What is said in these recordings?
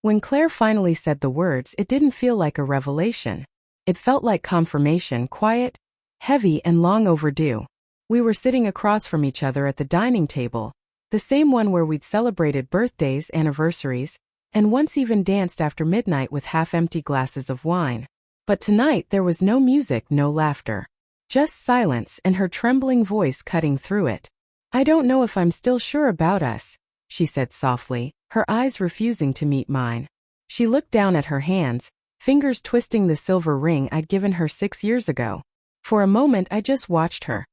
When Claire finally said the words, it didn't feel like a revelation. It felt like confirmation, quiet, heavy, and long overdue. We were sitting across from each other at the dining table, the same one where we'd celebrated birthdays, anniversaries, and once even danced after midnight with half-empty glasses of wine. But tonight there was no music, no laughter. Just silence and her trembling voice cutting through it. "I don't know if I'm still sure about us," she said softly, her eyes refusing to meet mine. She looked down at her hands, fingers twisting the silver ring I'd given her 6 years ago. For a moment I just watched her.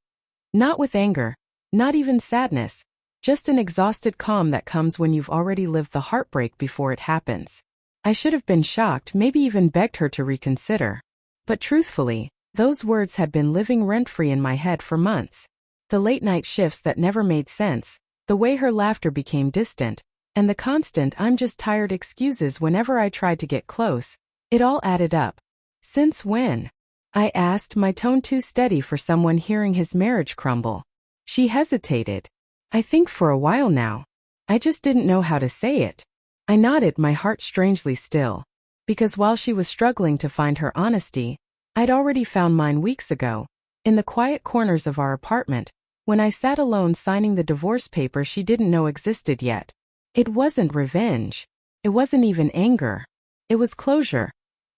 Not with anger, not even sadness, just an exhausted calm that comes when you've already lived the heartbreak before it happens. I should have been shocked, maybe even begged her to reconsider. But truthfully, those words had been living rent-free in my head for months. The late-night shifts that never made sense, the way her laughter became distant, and the constant "I'm just tired" excuses whenever I tried to get close, it all added up. "Since when?" I asked, my tone too steady for someone hearing his marriage crumble. She hesitated. "I think for a while now. I just didn't know how to say it." I nodded, my heart strangely still. Because while she was struggling to find her honesty, I'd already found mine weeks ago, in the quiet corners of our apartment, when I sat alone signing the divorce papers she didn't know existed yet. It wasn't revenge. It wasn't even anger. It was closure.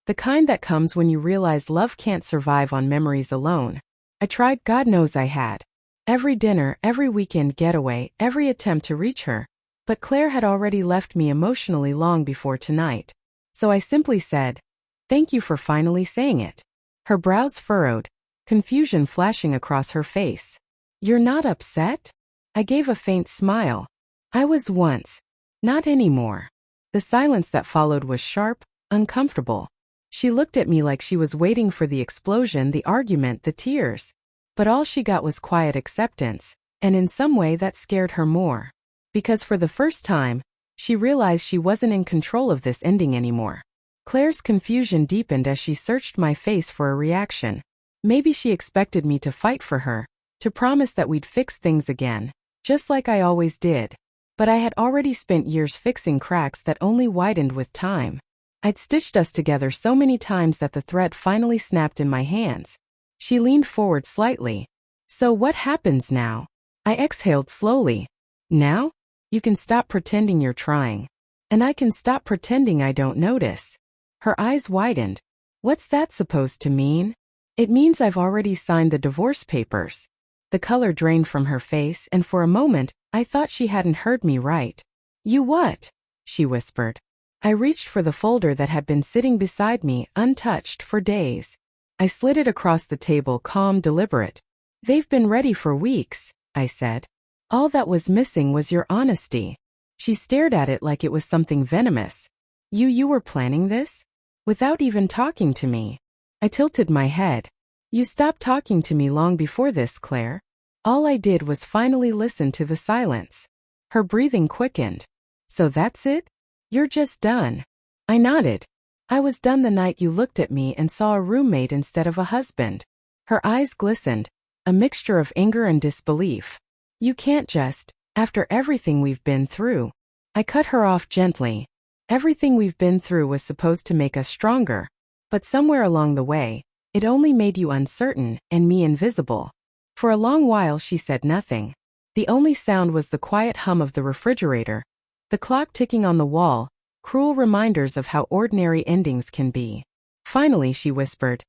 The kind that comes when you realize love can't survive on memories alone. I tried, God knows I had. Every dinner, every weekend getaway, every attempt to reach her. But Claire had already left me emotionally long before tonight. So I simply said, "Thank you for finally saying it." Her brows furrowed, confusion flashing across her face. "You're not upset?" I gave a faint smile. "I was once. Not anymore." The silence that followed was sharp, uncomfortable. She looked at me like she was waiting for the explosion, the argument, the tears. But all she got was quiet acceptance, and in some way that scared her more. Because for the first time, she realized she wasn't in control of this ending anymore. Claire's confusion deepened as she searched my face for a reaction. Maybe she expected me to fight for her, to promise that we'd fix things again, just like I always did. But I had already spent years fixing cracks that only widened with time. I'd stitched us together so many times that the thread finally snapped in my hands. She leaned forward slightly. "So what happens now?" I exhaled slowly. "Now? You can stop pretending you're trying. And I can stop pretending I don't notice." Her eyes widened. "What's that supposed to mean?" "It means I've already signed the divorce papers." The color drained from her face, and for a moment, I thought she hadn't heard me right. "You what?" she whispered. I reached for the folder that had been sitting beside me, untouched, for days. I slid it across the table, calm, deliberate. "They've been ready for weeks," I said. "All that was missing was your honesty." She stared at it like it was something venomous. You were planning this? Without even talking to me." I tilted my head. "You stopped talking to me long before this, Claire." All I did was finally listen to the silence. Her breathing quickened. "So that's it? You're just done." I nodded. "I was done the night you looked at me and saw a roommate instead of a husband." Her eyes glistened, a mixture of anger and disbelief. "You can't just, after everything we've been through." I cut her off gently. Everything we've been through was supposed to make us stronger. But somewhere along the way, it only made you uncertain and me invisible. For a long while she said nothing. The only sound was the quiet hum of the refrigerator, the clock ticking on the wall, cruel reminders of how ordinary endings can be. Finally she whispered,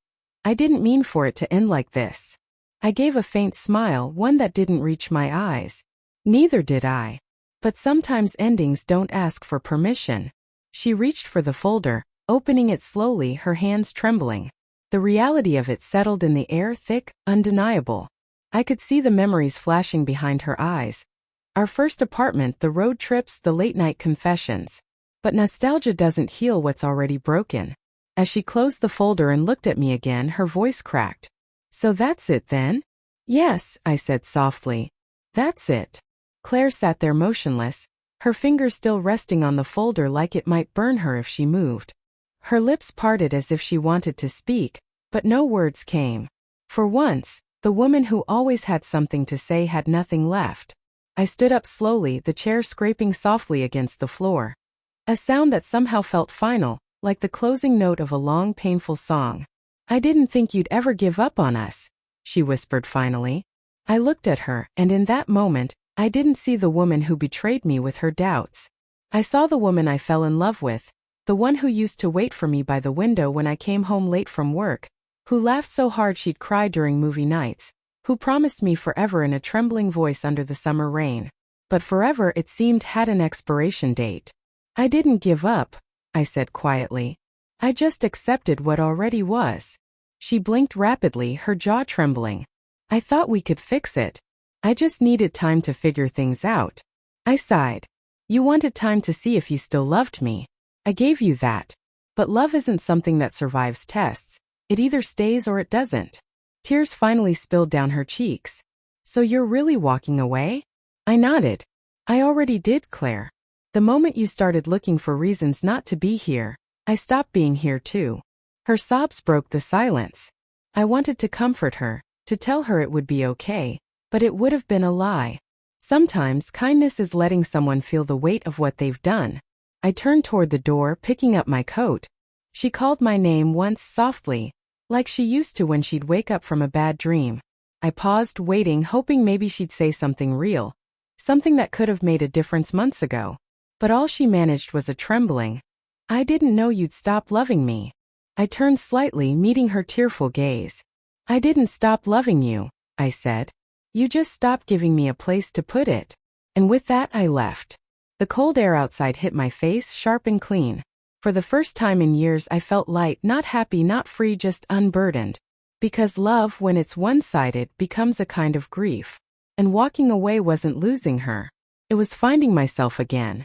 "I didn't mean for it to end like this." I gave a faint smile, one that didn't reach my eyes. Neither did I. But sometimes endings don't ask for permission. She reached for the folder, opening it slowly, her hands trembling. The reality of it settled in the air, thick, undeniable. I could see the memories flashing behind her eyes. Our first apartment, the road trips, the late-night confessions. But nostalgia doesn't heal what's already broken. As she closed the folder and looked at me again, her voice cracked. "So that's it then?" "Yes," I said softly. "That's it." Claire sat there motionless, her fingers still resting on the folder like it might burn her if she moved. Her lips parted as if she wanted to speak, but no words came. For once, the woman who always had something to say had nothing left. I stood up slowly, the chair scraping softly against the floor. A sound that somehow felt final, like the closing note of a long, painful song. "I didn't think you'd ever give up on us," she whispered finally. I looked at her, and in that moment, I didn't see the woman who betrayed me with her doubts. I saw the woman I fell in love with, the one who used to wait for me by the window when I came home late from work, who laughed so hard she'd cry during movie nights, who promised me forever in a trembling voice under the summer rain. But forever, it seemed, had an expiration date. "I didn't give up," I said quietly. "I just accepted what already was." She blinked rapidly, her jaw trembling. "I thought we could fix it. I just needed time to figure things out." I sighed. "You wanted time to see if you still loved me. I gave you that. But love isn't something that survives tests. It either stays or it doesn't." Tears finally spilled down her cheeks. "So you're really walking away?" I nodded. "I already did, Claire. The moment you started looking for reasons not to be here, I stopped being here too." Her sobs broke the silence. I wanted to comfort her, to tell her it would be okay, but it would have been a lie. Sometimes kindness is letting someone feel the weight of what they've done. I turned toward the door, picking up my coat. She called my name once softly, like she used to when she'd wake up from a bad dream. I paused, waiting, hoping maybe she'd say something real, something that could have made a difference months ago. But all she managed was a trembling. "I didn't know you'd stop loving me." I turned slightly, meeting her tearful gaze. "I didn't stop loving you," I said. "You just stopped giving me a place to put it." And with that, I left. The cold air outside hit my face, sharp and clean. For the first time in years, I felt light, not happy, not free, just unburdened. Because love, when it's one-sided, becomes a kind of grief. And walking away wasn't losing her. It was finding myself again.